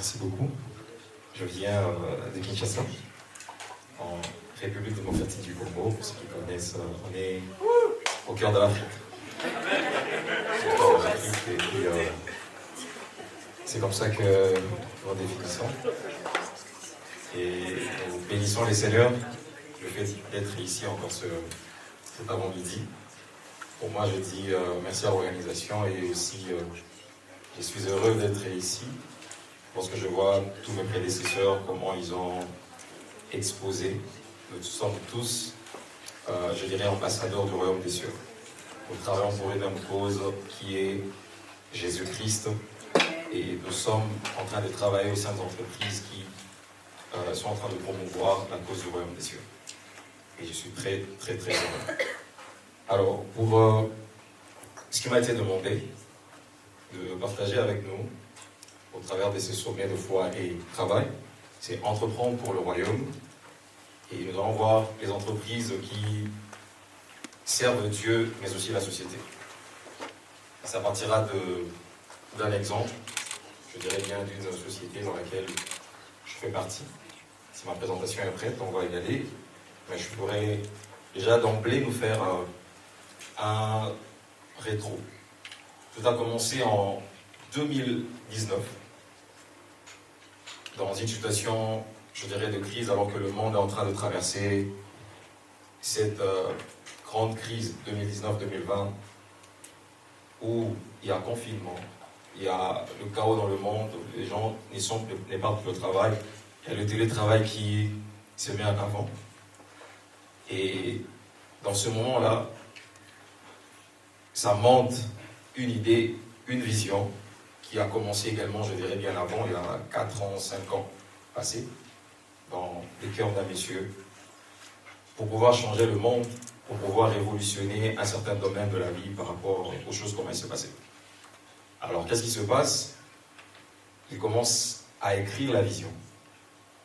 Merci beaucoup. Je viens de Kinshasa, en République démocratique du Congo. Pour ceux qui connaissent, on est au cœur de l'Afrique. C'est comme ça que nous définissons. Et nous bénissons les seigneurs le fait d'être ici encore cet avant-midi. Pour moi, je dis merci à l'organisation et aussi je suis heureux d'être ici parce que je vois tous mes prédécesseurs, comment ils ont exposé. Nous sommes tous, je dirais, ambassadeurs du royaume des cieux. Nous travaillons pour une même cause qui est Jésus-Christ et nous sommes en train de travailler au sein d'entreprises qui sont en train de promouvoir la cause du royaume des cieux. Et je suis très, très, très heureux. Alors, pour ce qui m'a été demandé de partager avec nous, au travers de ces sommets de foi et travail, c'est entreprendre pour le royaume. Et nous allons voir les entreprises qui servent Dieu, mais aussi la société. Ça partira d'un exemple, je dirais bien d'une société dans laquelle je fais partie. Si ma présentation est prête, on va y aller. Mais je pourrais déjà d'emblée nous faire un rétro. Tout a commencé en 2019, dans une situation, je dirais, de crise, alors que le monde est en train de traverser cette grande crise 2019-2020, où il y a confinement, il y a le chaos dans le monde, les gens n'épargnent plus le travail, il y a le télétravail qui se met en avant. Et dans ce moment-là, ça monte une idée, une vision, qui a commencé également, je dirais bien avant, il y a 4 ans, 5 ans passés, dans les cœurs d'un messieurs, pour pouvoir changer le monde, pour pouvoir révolutionner un certain domaine de la vie par rapport aux choses comment elles se passaient. Alors, qu'est-ce qui se passe? Il commence à écrire la vision.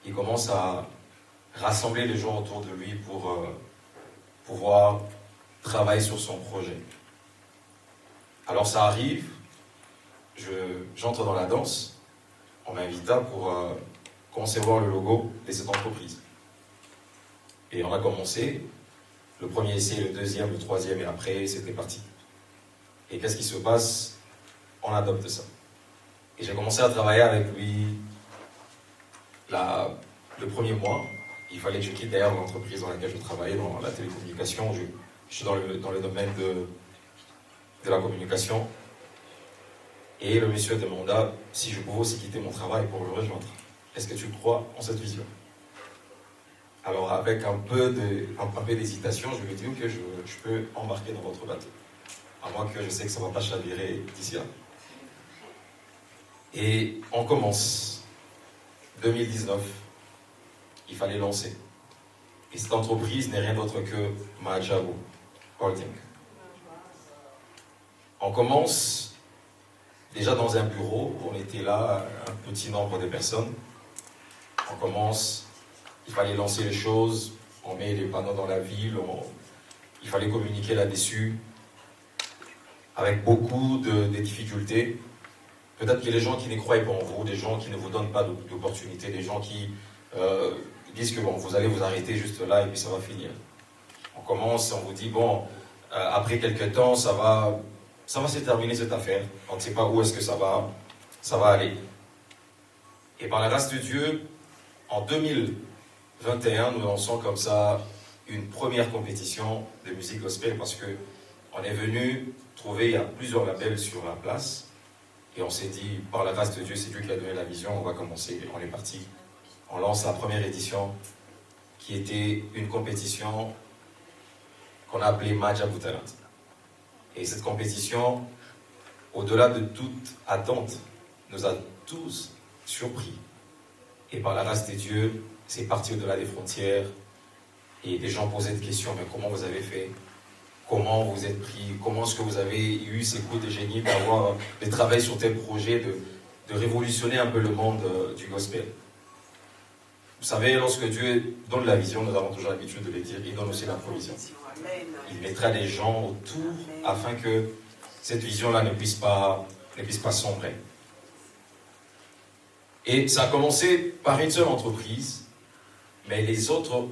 Il commence à rassembler les gens autour de lui pour pouvoir travailler sur son projet. Alors, ça arrive, j'entre dans la danse, on m'invita pour concevoir le logo de cette entreprise. Et on a commencé, le premier essai, le deuxième, le troisième, et après, c'était parti. Et qu'est-ce qui se passe? On adopte ça. Et j'ai commencé à travailler avec lui le premier mois. Il fallait que je quitte d'ailleurs l'entreprise dans laquelle je travaillais, dans la télécommunication. Je suis dans le domaine de la communication. Et le monsieur demanda si je pouvais aussi quitter mon travail pour le rejoindre. Est-ce que tu crois en cette vision? Alors avec un peu d'hésitation, je lui ai dit que je peux embarquer dans votre bateau. À moins que je sais que ça ne va pas chavirer d'ici là. Et on commence. 2019, il fallait lancer. Et cette entreprise n'est rien d'autre que Mahajabu Holding. On commence déjà dans un bureau, on était là, un petit nombre de personnes. On commence, il fallait lancer les choses, on met les panneaux dans la ville, il fallait communiquer là-dessus, avec beaucoup de difficultés. Peut-être qu'il y a des gens qui ne croient pas en vous, des gens qui ne vous donnent pas d'opportunités, des gens qui disent que bon, vous allez vous arrêter juste là et puis ça va finir. On commence, on vous dit, bon, après quelques temps, ça va se terminer cette affaire. On ne sait pas où est-ce que ça va aller. Et par la grâce de Dieu, en 2021, nous lançons comme ça une première compétition de musique gospel parce qu'on est venu trouver, il y a plusieurs labels sur la place. Et on s'est dit, par la grâce de Dieu, c'est Dieu qui a donné la vision, on va commencer. On est parti. On lance la première édition, qui était une compétition qu'on a appelée Mahajabu Talent. Et cette compétition, au-delà de toute attente, nous a tous surpris. Et par la grâce de Dieu, c'est parti au-delà des frontières. Et des gens posaient des questions, mais comment vous avez fait? Comment vous êtes pris? Comment est-ce que vous avez eu ces coups de génie de travailler sur tel projet, de révolutionner un peu le monde du gospel? Vous savez, lorsque Dieu donne la vision, nous avons toujours l'habitude de le dire, il donne aussi la provision. Il mettra des gens autour afin que cette vision-là ne puisse pas sombrer. Et ça a commencé par une seule entreprise, mais les autres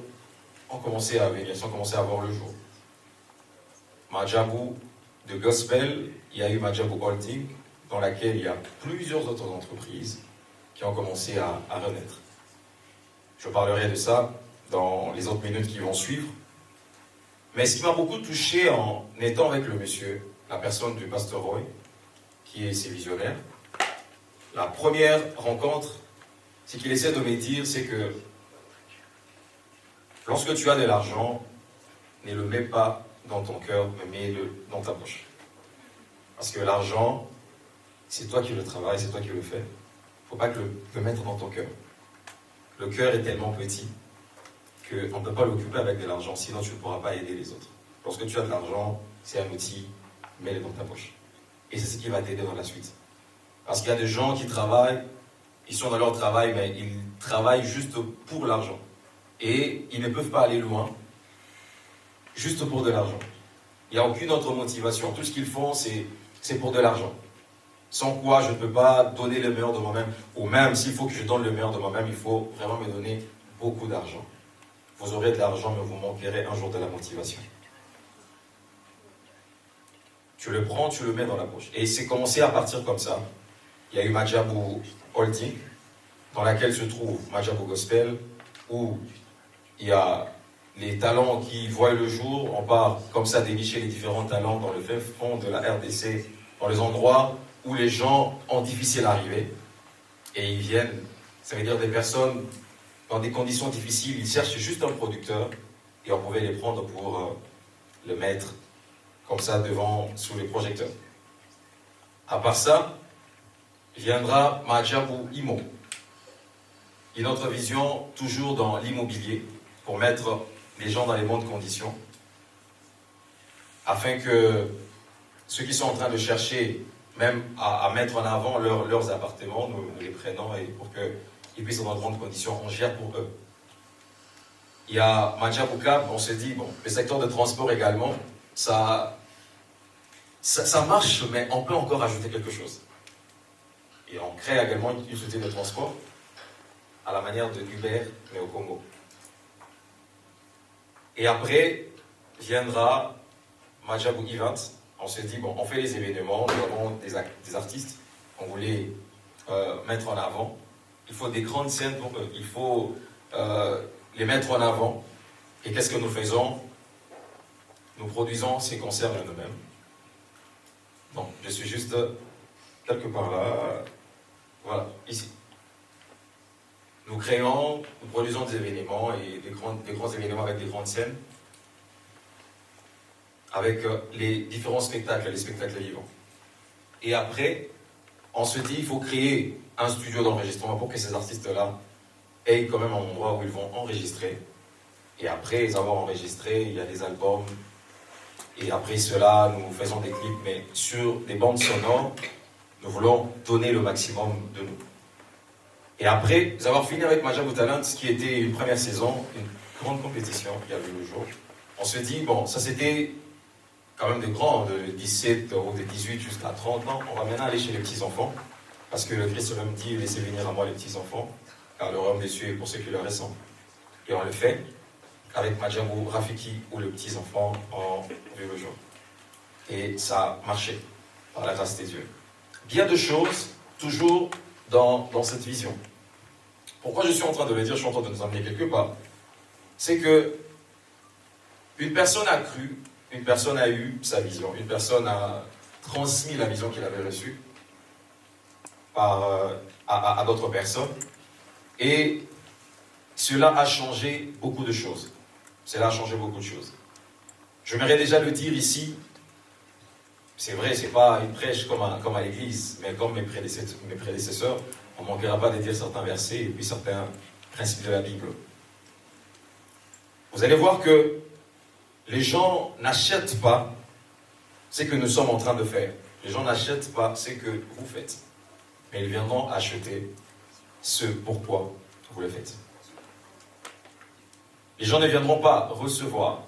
ont commencé à venir, ils ont commencé à voir le jour. Majabu de Gospel, il y a eu Majabu Holding, dans laquelle il y a plusieurs autres entreprises qui ont commencé à renaître. Je parlerai de ça dans les autres minutes qui vont suivre. Mais ce qui m'a beaucoup touché en étant avec le monsieur, la personne du pasteur Roy, qui est ses visionnaires, la première rencontre, ce qu'il essaie de me dire, c'est que lorsque tu as de l'argent, ne le mets pas dans ton cœur, mais mets-le dans ta poche. Parce que l'argent, c'est toi qui le travailles, c'est toi qui le fais. Il ne faut pas que le mettre dans ton cœur. Le cœur est tellement petit qu'on ne peut pas l'occuper avec de l'argent, sinon tu ne pourras pas aider les autres. Lorsque tu as de l'argent, c'est un outil, mets-le dans ta poche. Et c'est ce qui va t'aider dans la suite. Parce qu'il y a des gens qui travaillent, ils sont dans leur travail, mais ils travaillent juste pour l'argent. Et ils ne peuvent pas aller loin, juste pour de l'argent. Il n'y a aucune autre motivation. Tout ce qu'ils font, c'est pour de l'argent. Sans quoi je ne peux pas donner le meilleur de moi-même. Ou même s'il faut que je donne le meilleur de moi-même, il faut vraiment me donner beaucoup d'argent. Vous aurez de l'argent, mais vous manquerez un jour de la motivation. Tu le prends, tu le mets dans la poche. Et c'est commencé à partir comme ça. Il y a eu Majabu Holding, dans laquelle se trouve Majabu Gospel, où il y a les talents qui voient le jour. On part comme ça dénicher les différents talents dans le fin fond de la RDC, dans les endroits où les gens ont difficile à arriver. Et ils viennent, ça veut dire des personnes dans des conditions difficiles, ils cherchent juste un producteur et on pouvait les prendre pour le mettre comme ça devant, sous les projecteurs. À part ça, viendra Majabu Imo. Une autre vision, toujours dans l'immobilier, pour mettre les gens dans les bonnes conditions, afin que ceux qui sont en train de chercher même à mettre en avant leurs appartements, nous les prenons et pour qu'ils puissent être dans de bonnes conditions, on gère pour eux. Il y a Majabu Cap, on s'est dit, bon, le secteur de transport également, ça marche, mais on peut encore ajouter quelque chose. Et on crée également une société de transport à la manière de Uber, mais au Congo. Et après, viendra Majabu Event. On s'est dit, bon, on fait les événements, nous avons des artistes qu'on voulait mettre en avant. Il faut des grandes scènes pour eux. Il faut les mettre en avant. Et qu'est-ce que nous faisons? Nous produisons ces concerts de nous-mêmes. Donc, je suis juste quelque part là. Voilà, ici. Nous créons, nous produisons des événements et des grands événements avec des grandes scènes, avec les différents spectacles, les spectacles vivants. Et après, on se dit, il faut créer un studio d'enregistrement pour que ces artistes-là aient quand même un endroit où ils vont enregistrer. Et après les avoir enregistrés, il y a des albums. Et après cela, nous faisons des clips, mais sur des bandes sonores, nous voulons donner le maximum de nous. Et après avoir fini avec Majabu Talent, qui était une première saison, une grande compétition qui a vu le jour, on se dit, bon, ça c'était quand même des grands, de 17 ou de 18 jusqu'à 30 ans. On va maintenant aller chez les petits-enfants, parce que le Christ même dit, laissez venir à moi les petits-enfants, car le royaume des cieux est pour ceux qui leur ressemblent. Et on le fait avec Majabu Rafiki, où les petits-enfants ont vu le jour. Et ça a marché, par la grâce des dieux. Bien de choses, toujours dans cette vision. Pourquoi je suis en train de le dire, je suis en train de nous emmener quelque part, c'est que une personne a cru, une personne a eu sa vision, une personne a transmis la vision qu'il avait reçue à d'autres personnes, et cela a changé beaucoup de choses. Cela a changé beaucoup de choses. J'aimerais déjà le dire ici, c'est vrai, ce n'est pas une prêche comme à l'église, mais comme mes prédécesseurs, on ne manquera pas de dire certains versets et puis certains principes de la Bible. Vous allez voir que les gens n'achètent pas ce que nous sommes en train de faire. Les gens n'achètent pas ce que vous faites. Mais ils viendront acheter ce pourquoi vous le faites. Les gens ne viendront pas recevoir.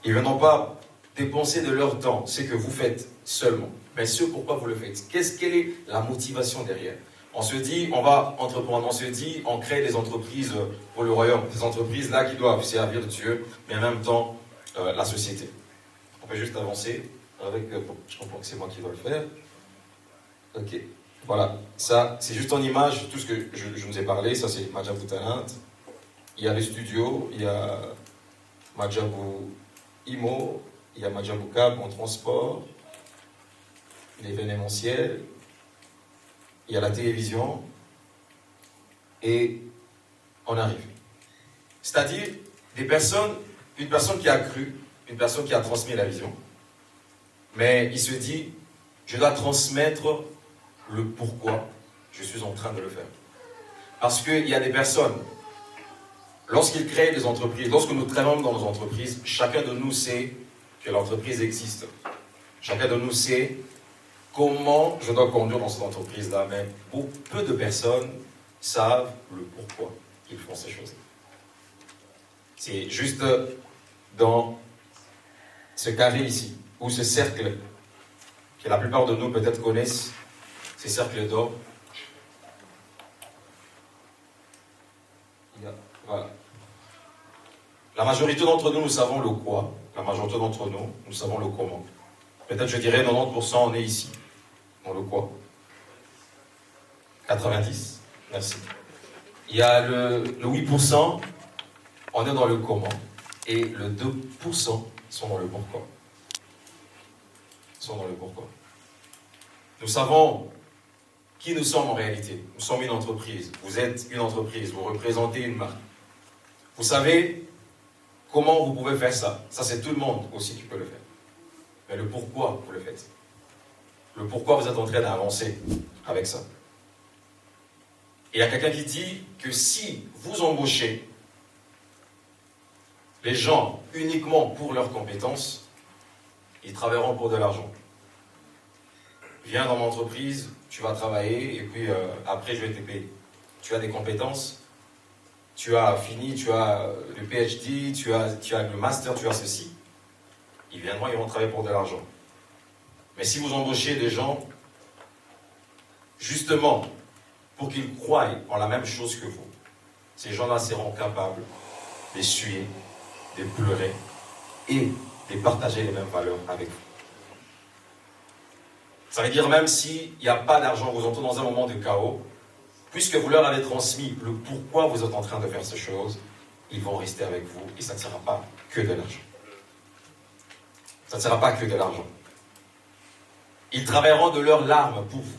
Ils ne viendront pas dépenser de leur temps ce que vous faites seulement. Mais ce pourquoi vous le faites. Quelle est la motivation derrière? On se dit, on va entreprendre, on se dit, on crée des entreprises pour le royaume, des entreprises là qui doivent servir Dieu, mais en même temps la société. On peut juste avancer avec, je comprends que c'est moi qui dois le faire. Ok, voilà, ça c'est juste en image, tout ce que je vous ai parlé, ça c'est Majabou Talent. Il y a les studios, il y a Majabou Imo, il y a Majabou Cab en transport, l'événementiel, il y a la télévision, et on arrive. C'est-à-dire, une personne qui a cru, une personne qui a transmis la vision, mais il se dit, je dois transmettre le pourquoi je suis en train de le faire. Parce qu'il y a des personnes, lorsqu'ils créent des entreprises, lorsque nous travaillons dans nos entreprises, chacun de nous sait que l'entreprise existe. Chacun de nous sait comment je dois conduire dans cette entreprise-là, mais peu de personnes savent le pourquoi ils font ces choses. C'est juste dans ce carré ici, ou ce cercle, que la plupart de nous peut-être connaissent, ces cercles d'or. Voilà. La majorité d'entre nous, nous savons le quoi. La majorité d'entre nous, nous savons le comment. Peut-être, je dirais, 90%, on est ici. Dans le quoi. 90%, merci. Il y a le 8%, on est dans le comment. Et le 2% sont dans le pourquoi. Sont dans le pourquoi. Nous savons qui nous sommes en réalité. Nous sommes une entreprise. Vous êtes une entreprise. Vous représentez une marque. Vous savez comment vous pouvez faire ça. Ça, c'est tout le monde aussi qui peut le faire. Mais le pourquoi vous le faites. Le pourquoi vous êtes en train d'avancer avec ça. Et il y a quelqu'un qui dit que si vous embauchez les gens uniquement pour leurs compétences, ils travailleront pour de l'argent. Viens dans mon entreprise, tu vas travailler et puis après je vais te payer. Tu as des compétences, tu as fini, tu as le PhD, tu as le master, tu as ceci. Ils viendront, ils vont travailler pour de l'argent. Mais si vous embauchez des gens, justement, pour qu'ils croient en la même chose que vous, ces gens-là seront capables d'essuyer, de pleurer et de partager les mêmes valeurs avec vous. Ça veut dire même s'il n'y a pas d'argent, vous entrez dans un moment de chaos, puisque vous leur avez transmis le pourquoi vous êtes en train de faire ces choses, ils vont rester avec vous et ça ne sera pas que de l'argent. Ça ne sera pas que de l'argent. Ils travailleront de leurs larmes pour vous.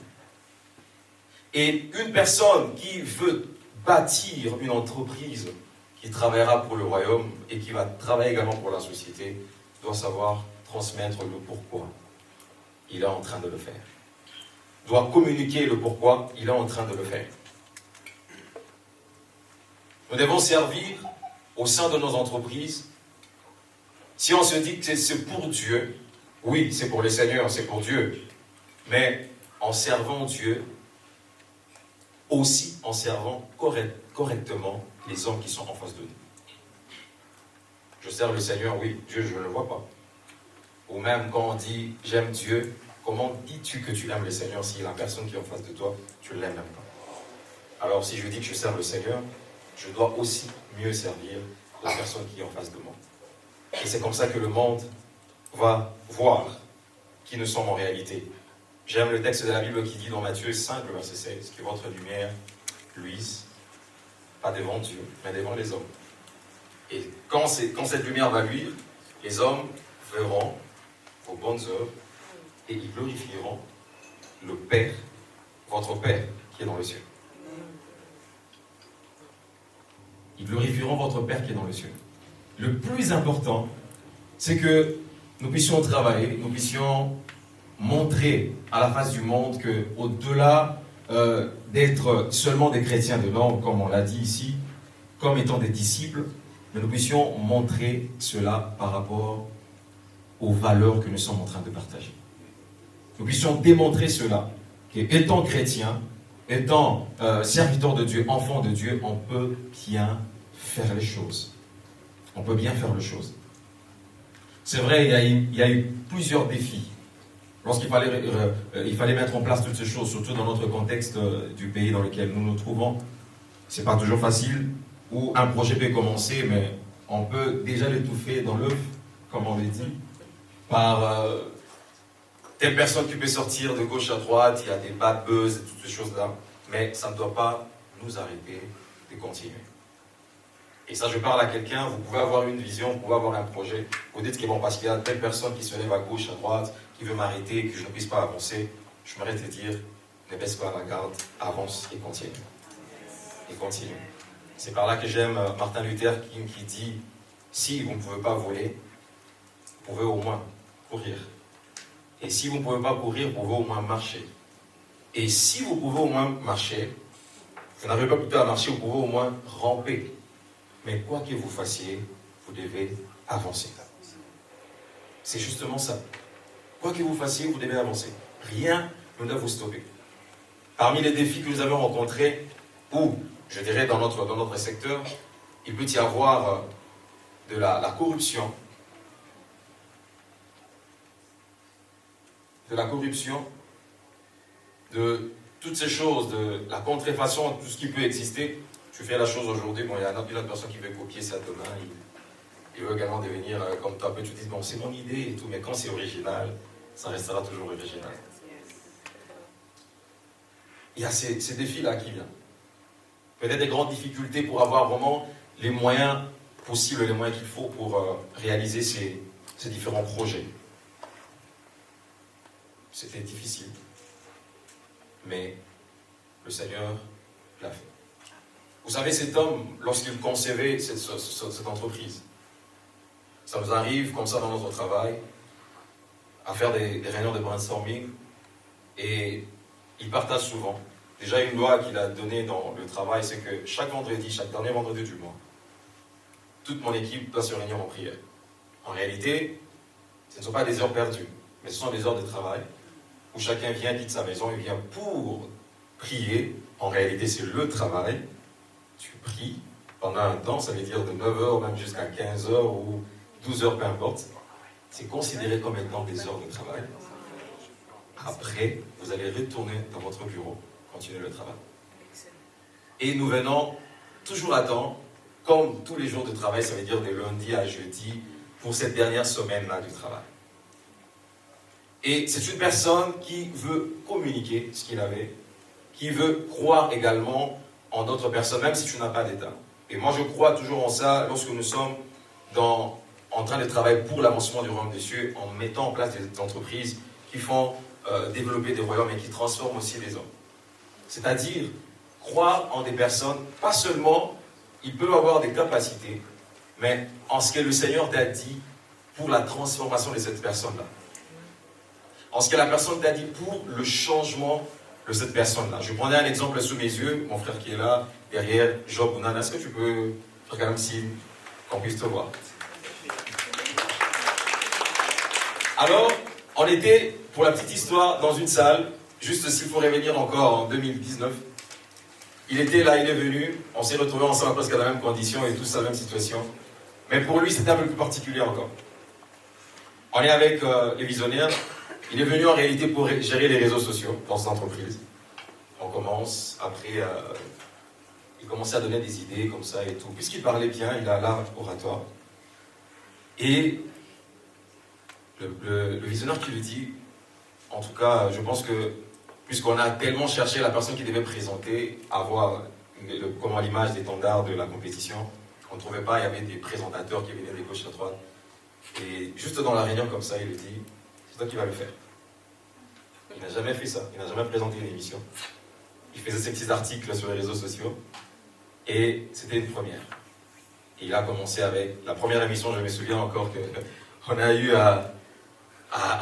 Et une personne qui veut bâtir une entreprise qui travaillera pour le royaume et qui va travailler également pour la société doit savoir transmettre le pourquoi il est en train de le faire. Doit communiquer le pourquoi il est en train de le faire. Nous devons servir au sein de nos entreprises. Si on se dit que c'est pour Dieu, oui, c'est pour le Seigneur, c'est pour Dieu, mais en servant Dieu, aussi en servant correctement les hommes qui sont en face de nous. Je sers le Seigneur, oui, Dieu, je ne le vois pas. Ou même quand on dit « j'aime Dieu », comment dis-tu que tu aimes le Seigneur si la personne qui est en face de toi, tu ne l'aimes même pas? Alors si je dis que je sers le Seigneur, je dois aussi mieux servir la personne qui est en face de moi. Et c'est comme ça que le monde va voir qui nous sommes en réalité. J'aime le texte de la Bible qui dit dans Matthieu 5, le verset 16, que votre lumière luise, pas devant Dieu, mais devant les hommes. Et quand cette lumière va luire, les hommes verront vos bonnes œuvres et ils glorifieront le Père, votre Père qui est dans le ciel. Ils glorifieront votre Père qui est dans le ciel. Le plus important, c'est que nous puissions travailler, nous puissions montrer à la face du monde qu'au-delà d'être seulement des chrétiens de norme, comme on l'a dit ici, comme étant des disciples, mais nous puissions montrer cela par rapport aux valeurs que nous sommes en train de partager. Nous puissions démontrer cela, qu'étant chrétien, étant serviteur de Dieu, enfant de Dieu, on peut bien faire les choses. On peut bien faire les choses. C'est vrai, il y a eu plusieurs défis lorsqu'il fallait, il fallait mettre en place toutes ces choses, surtout dans notre contexte du pays dans lequel nous nous trouvons, c'est pas toujours facile, où un projet peut commencer, mais on peut déjà l'étouffer dans l'œuf, comme on le dit, par telle personne qui peut sortir de gauche à droite, il y a des bad buzz et toutes ces choses-là, mais ça ne doit pas nous arrêter de continuer. Et ça, je parle à quelqu'un, vous pouvez avoir une vision, vous pouvez avoir un projet, vous dites que bon, parce qu'il y a telle personne qui se lève à gauche, à droite, qui veut m'arrêter, que je ne puisse pas avancer, je m'arrête de dire, ne baisse pas la garde, avance et continue. Et continue. C'est par là que j'aime Martin Luther King qui dit, si vous ne pouvez pas voler, vous pouvez au moins courir. Et si vous ne pouvez pas courir, vous pouvez au moins marcher. Et si vous pouvez au moins marcher, vous n'arrivez pas plutôt à marcher, vous pouvez au moins ramper. Mais quoi que vous fassiez, vous devez avancer. C'est justement ça. Quoi que vous fassiez, vous devez avancer. Rien ne doit vous stopper. Parmi les défis que nous avons rencontrés, ou, je dirais, dans notre secteur, il peut y avoir de la corruption, de toutes ces choses, de la contrefaçon, tout ce qui peut exister. Tu fais la chose aujourd'hui, bon, il y a une autre personne qui veut copier ça demain, il veut également devenir comme toi, tu te dis, bon, c'est mon idée et tout, mais quand c'est original, ça restera toujours original. Il y a ces défis-là qui viennent. Peut-être des grandes difficultés pour avoir vraiment les moyens possibles, les moyens qu'il faut pour réaliser ces différents projets. C'était difficile, mais le Seigneur l'a fait. Vous savez, cet homme, lorsqu'il concevait cette entreprise, ça nous arrive comme ça dans notre travail, à faire des réunions de brainstorming, et il partage souvent. Déjà, une loi qu'il a donnée dans le travail, c'est que chaque dernier vendredi du mois, toute mon équipe doit se réunir en prière. En réalité, ce ne sont pas des heures perdues, mais ce sont des heures de travail, où chacun vient, quitte sa maison, il vient pour prier. En réalité, c'est le travail. Tu pries pendant un temps, ça veut dire de 9h même jusqu'à 15h ou 12h, peu importe. C'est considéré comme étant des heures de travail. Après, vous allez retourner dans votre bureau, continuer le travail. Et nous venons toujours à temps, comme tous les jours de travail, ça veut dire de lundi à jeudi, pour cette dernière semaine-là du travail. Et c'est une personne qui veut communiquer ce qu'il avait, qui veut croire également en d'autres personnes, même si tu n'as pas d'État. Et moi, je crois toujours en ça lorsque nous sommes en train de travailler pour l'avancement du royaume des cieux, en mettant en place des entreprises qui font développer des royaumes et qui transforment aussi les hommes. C'est-à-dire, croire en des personnes, pas seulement, ils peuvent avoir des capacités, mais en ce que le Seigneur t'a dit pour la transformation de cette personne-là. En ce que la personne t'a dit pour le changement de cette personne-là. Je prenais un exemple sous mes yeux, mon frère qui est là, derrière, Job ou Nana. Est-ce que tu peux faire quand même signe qu'on puisse te voir? Alors, on était, pour la petite histoire, dans une salle, juste s'il faut revenir encore en 2019. Il était là, il est venu, on s'est retrouvés ensemble presque dans la même condition et tous la même situation. Mais pour lui, c'était un peu plus particulier encore. On est avec les visionnaires. Il est venu en réalité pour gérer les réseaux sociaux dans cette entreprise. On commence, après, il commençait à donner des idées comme ça et tout. Puisqu'il parlait bien, il a l'art oratoire. Et le visionnaire qui lui dit, en tout cas, je pense que, puisqu'on a tellement cherché la personne qui devait présenter, avoir comment l'image d'étendard de la compétition, on ne trouvait pas, il y avait des présentateurs qui venaient de gauche à droite. Et juste dans la réunion comme ça, il lui dit, c'est toi qui vas le faire. Il n'a jamais fait ça, il n'a jamais présenté une émission. Il faisait ses petits articles sur les réseaux sociaux. Et c'était une première. Et il a commencé avec la première émission, je me souviens encore qu'on a eu à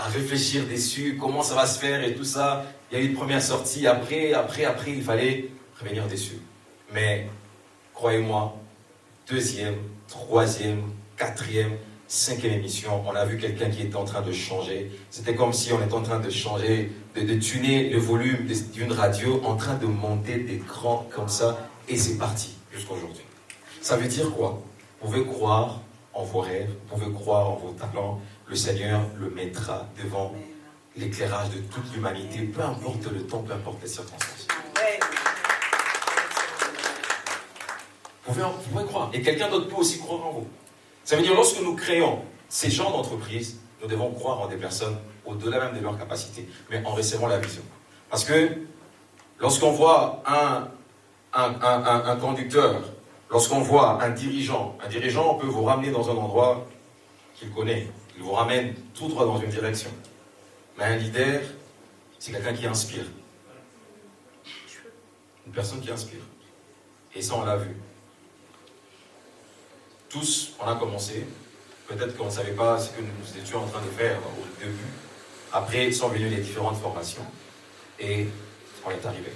réfléchir dessus, comment ça va se faire et tout ça. Il y a eu une première sortie, après, il fallait revenir dessus. Mais, croyez-moi, deuxième, troisième, quatrième, cinquième émission, on a vu quelqu'un qui était en train de changer. C'était comme si on était en train de changer, de tuner le volume d'une radio, en train de monter des crans comme ça, et c'est parti jusqu'à aujourd'hui. Ça veut dire quoi? Vous pouvez croire en vos rêves, vous pouvez croire en vos talents, le Seigneur le mettra devant l'éclairage de toute l'humanité, peu importe le temps, peu importe les circonstances. Vous pouvez croire. Et quelqu'un d'autre peut aussi croire en vous. Ça veut dire, lorsque nous créons ces genres d'entreprises, nous devons croire en des personnes au-delà même de leurs capacités, mais en recevant la vision. Parce que lorsqu'on voit un conducteur, lorsqu'on voit un dirigeant peut vous ramener dans un endroit qu'il connaît. Il vous ramène tout droit dans une direction. Mais un leader, c'est quelqu'un qui inspire. Une personne qui inspire. Et ça, on l'a vu. Tous, on a commencé. Peut-être qu'on ne savait pas ce que nous étions en train de faire au début. Après, sont venues les différentes formations. Et on est arrivé.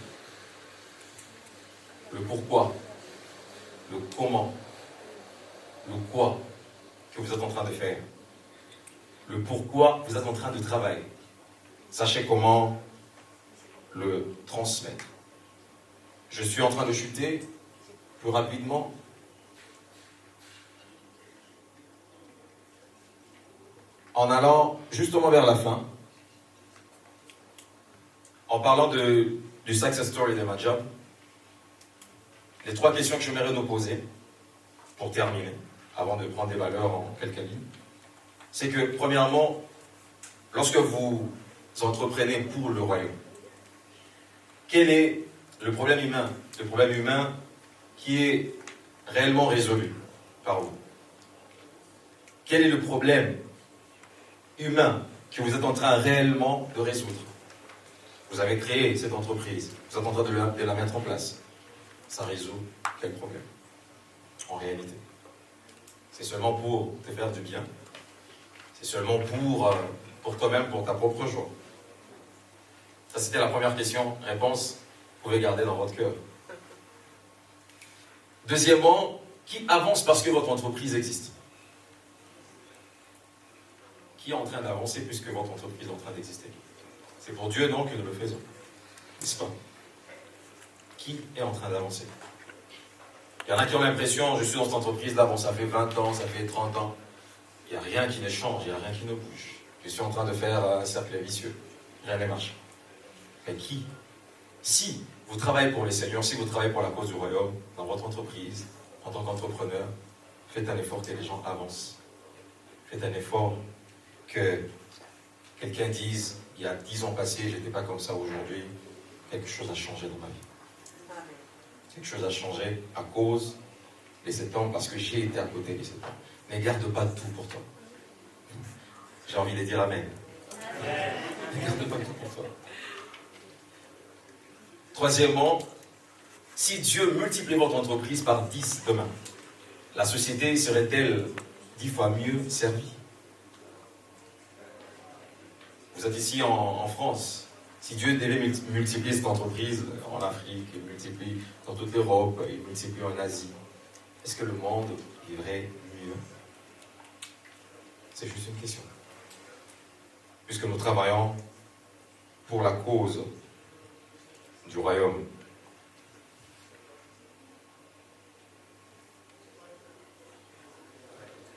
Le pourquoi, le comment, le quoi que vous êtes en train de faire. Le pourquoi vous êtes en train de travailler. Sachez comment le transmettre. Je suis en train de chuter plus rapidement. En allant justement vers la fin, en parlant du success story de ma job, les 3 questions que j'aimerais nous poser, pour terminer, avant de prendre des valeurs en quelques lignes, c'est que, premièrement, lorsque vous entreprenez pour le royaume, quel est le problème humain? Le problème humain qui est réellement résolu par vous. Quel est le problème humain que vous êtes en train réellement de résoudre? Vous avez créé cette entreprise, vous êtes en train de la mettre en place. Ça résout quel problème? En réalité, c'est seulement pour te faire du bien. C'est seulement pour toi-même, pour ta propre joie. Ça, c'était la première question. Réponse, vous pouvez garder dans votre cœur. Deuxièmement, qui avance parce que votre entreprise existe? Qui est en train d'avancer puisque votre entreprise est en train d'exister? C'est pour Dieu, non, que nous le faisons. N'est-ce pas? Qui est en train d'avancer? Il y en a qui ont l'impression, je suis dans cette entreprise-là, bon, ça fait 20 ans, ça fait 30 ans. Il n'y a rien qui ne change, il n'y a rien qui ne bouge. Je suis en train de faire un cercle vicieux. Rien ne marche. Mais qui? Si vous travaillez pour les Seigneurs, si vous travaillez pour la cause du royaume, dans votre entreprise, en tant qu'entrepreneur, faites un effort que les gens avancent. Faites un effort que quelqu'un dise, il y a 10 ans passés, je n'étais pas comme ça aujourd'hui. Quelque chose a changé dans ma vie. Quelque chose a changé à cause de cet homme, parce que j'ai été à côté de cet homme. Ne garde pas tout pour toi. J'ai envie de dire Amen. Ne garde pas tout pour toi. Troisièmement, si Dieu multiplie votre entreprise par 10 demain, la société serait-elle 10 fois mieux servie? Vous êtes ici en France. Si Dieu devait multiplier cette entreprise en Afrique, il multiplie dans toute l'Europe, il multiplie en Asie, est-ce que le monde vivrait mieux? C'est juste une question. Puisque nous travaillons pour la cause du royaume.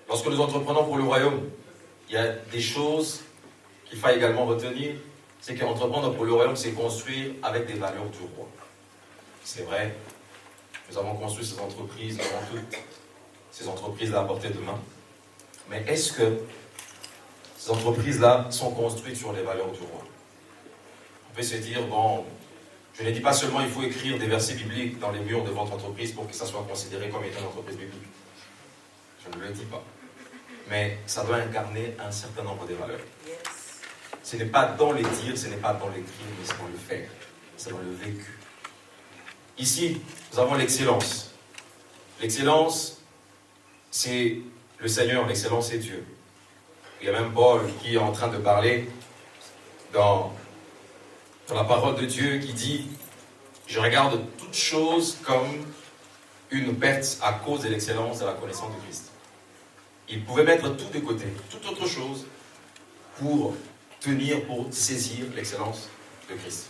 Lorsque nous entreprenons pour le royaume, il y a des choses qu'il faut également retenir. C'est qu'entreprendre pour le royaume, c'est construire avec des valeurs du roi. C'est vrai, nous avons construit ces entreprises, nous avons toutes ces entreprises-là à portée de main. Mais est-ce que ces entreprises-là sont construites sur les valeurs du roi? On peut se dire, bon, je ne dis pas seulement il faut écrire des versets bibliques dans les murs de votre entreprise pour que ça soit considéré comme étant une entreprise biblique. Je ne le dis pas. Mais ça doit incarner un certain nombre de valeurs. Ce n'est pas dans les dires, ce n'est pas dans l'écrit, mais c'est dans le faire. C'est dans le vécu. Ici, nous avons l'excellence. L'excellence, c'est le Seigneur, l'excellence, c'est Dieu. Il y a même Paul qui est en train de parler dans la parole de Dieu qui dit « Je regarde toutes choses comme une perte à cause de l'excellence de la connaissance de Christ. » Il pouvait mettre tout de côté, toute autre chose, pour saisir l'excellence de Christ.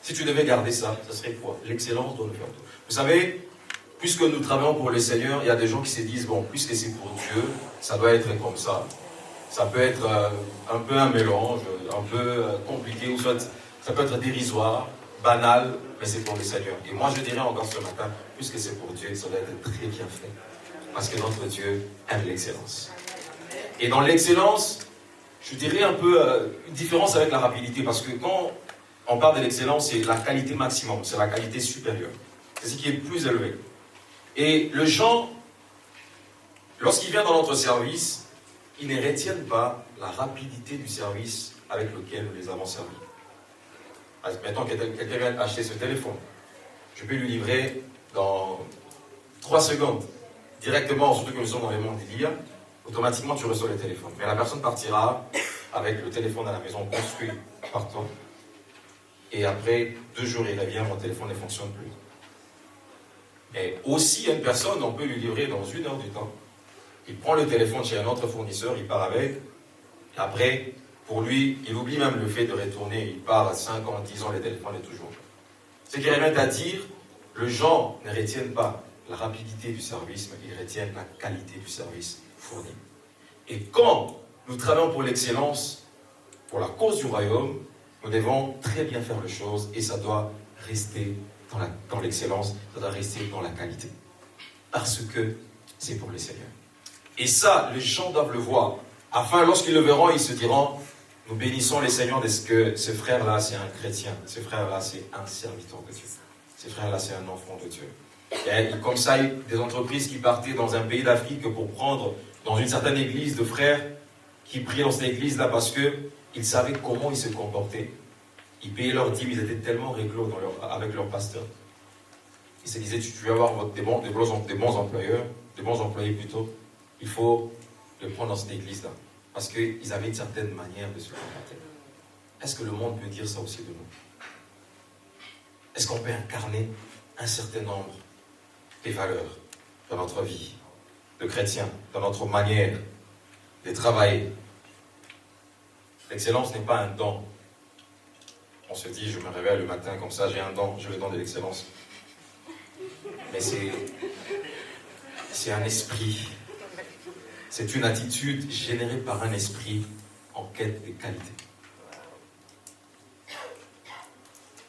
Si tu devais garder ça, ça serait quoi? L'excellence doit nous faire tout. Vous savez, puisque nous travaillons pour le Seigneur, il y a des gens qui se disent, bon, puisque c'est pour Dieu, ça doit être comme ça. Ça peut être un peu un mélange, un peu compliqué, ou soit ça peut être dérisoire, banal, mais c'est pour le Seigneur. Et moi je dirais encore ce matin, puisque c'est pour Dieu, ça doit être très bien fait. Parce que notre Dieu aime l'excellence. Et dans l'excellence, je dirais un peu une différence avec la rapidité, parce que quand on parle de l'excellence, c'est la qualité maximum, c'est la qualité supérieure. C'est ce qui est plus élevé. Et les gens, lorsqu'ils viennent dans notre service, ils ne retiennent pas la rapidité du service avec lequel nous les avons servis. Mettons que quelqu'un vient acheter ce téléphone. Je peux lui livrer dans 3 secondes, directement, surtout que nous sommes dans le monde d'IA, automatiquement tu reçois le téléphone. Mais la personne partira avec le téléphone à la maison construit par toi. Et après 2 jours, il revient, mon téléphone ne fonctionne plus. Et aussi, une personne, on peut lui livrer dans 1 heure du temps. Il prend le téléphone chez un autre fournisseur, il part avec. Et après, pour lui, il oublie même le fait de retourner. Il part à 5 ans, 10 ans, le téléphone est toujours là. Ce qui revient à dire, les gens ne retiennent pas la rapidité du service, mais ils retiennent la qualité du service fourni. Et quand nous travaillons pour l'excellence, pour la cause du royaume, nous devons très bien faire les choses et ça doit rester dans l'excellence, ça doit rester dans la qualité. Parce que c'est pour le Seigneur. Et ça, les gens doivent le voir. Afin, lorsqu'ils le verront, ils se diront, nous bénissons le Seigneur de ce que ce frère-là, c'est un chrétien. Ce frère-là, c'est un serviteur de Dieu. Ce frère-là, c'est un enfant de Dieu. Et comme ça, il y a des entreprises qui partaient dans un pays d'Afrique pour prendre dans une certaine église de frères qui priaient dans cette église-là parce qu'ils savaient comment ils se comportaient. Ils payaient leurs dîmes, ils étaient tellement réglo avec leur pasteur. Ils se disaient, tu vas avoir des bons employeurs, des bons employés plutôt. Il faut le prendre dans cette église-là. Parce qu'ils avaient une certaine manière de se comporter. Est-ce que le monde peut dire ça aussi de nous? Est-ce qu'on peut incarner un certain nombre des valeurs dans notre vie de chrétien, dans notre manière de travailler? L'excellence n'est pas un don. On se dit, je me réveille le matin comme ça, j'ai un don, j'ai le don de l'excellence. Mais c'est un esprit. C'est une attitude générée par un esprit en quête de qualité.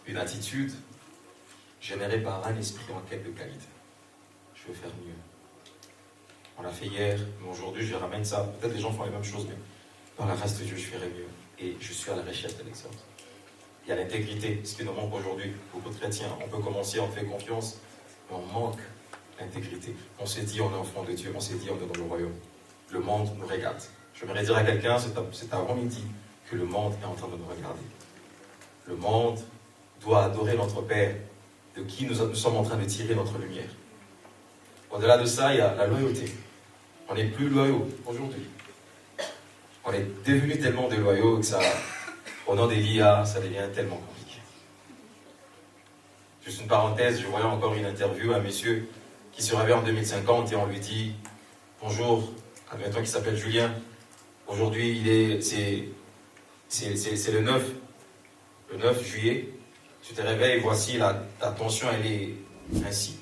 Une attitude générée par un esprit en quête de qualité. Je veux faire mieux. On l'a fait hier, mais aujourd'hui je ramène ça. Peut-être les gens font les mêmes choses, mais par la grâce de Dieu, je ferai mieux. Et je suis à la recherche de l'excellence. Il y a l'intégrité, ce qui nous manque aujourd'hui. Beaucoup de chrétiens, on peut commencer, on fait confiance, mais on manque l'intégrité. On s'est dit, on est enfant de Dieu, on s'est dit, on est dans le royaume. Le monde nous regarde. J'aimerais dire à quelqu'un, c'est avant-midi, que le monde est en train de nous regarder. Le monde doit adorer notre Père, de qui nous sommes en train de tirer notre lumière. Au-delà de ça, il y a la loyauté. On n'est plus loyaux aujourd'hui. On est devenu tellement déloyaux que ça, au nom des l'IA, ça devient tellement compliqué. Juste une parenthèse, je voyais encore une interview à un monsieur qui se réveille en 2050 et on lui dit « Bonjour ». Admettons qu'il s'appelle Julien. Aujourd'hui, c'est le 9 juillet. Tu te réveilles, voici ta tension, elle est ainsi.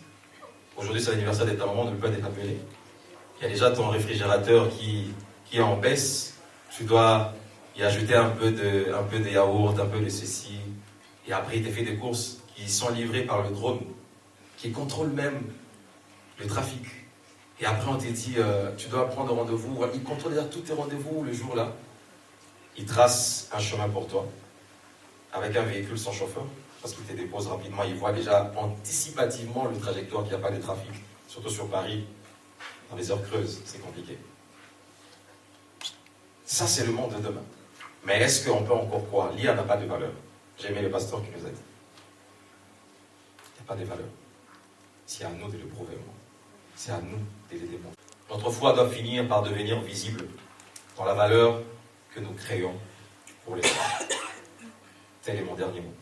Aujourd'hui, c'est l'anniversaire de ta maman, ne peut pas être appelé. Il y a déjà ton réfrigérateur qui est en baisse. Tu dois y ajouter un peu de yaourt, un peu de ceci. Et après, il te fait des courses qui sont livrées par le drone, qui contrôle même le trafic. Et après, on te dit, tu dois prendre rendez-vous. Il contrôle déjà tous tes rendez-vous le jour-là. Il trace un chemin pour toi, avec un véhicule sans chauffeur, parce qu'il te dépose rapidement. Il voit déjà anticipativement le trajectoire, qu'il n'y a pas de trafic. Surtout sur Paris, dans les heures creuses, c'est compliqué. Ça, c'est le monde de demain. Mais est-ce qu'on peut encore croire? L'IA n'a pas de valeur. J'ai aimé le pasteur qui nous a dit. Il n'y a pas de valeur. C'est à nous de le prouver. C'est à nous de les démontrer. Notre foi doit finir par devenir visible dans la valeur que nous créons pour les autres. Tel est mon dernier mot.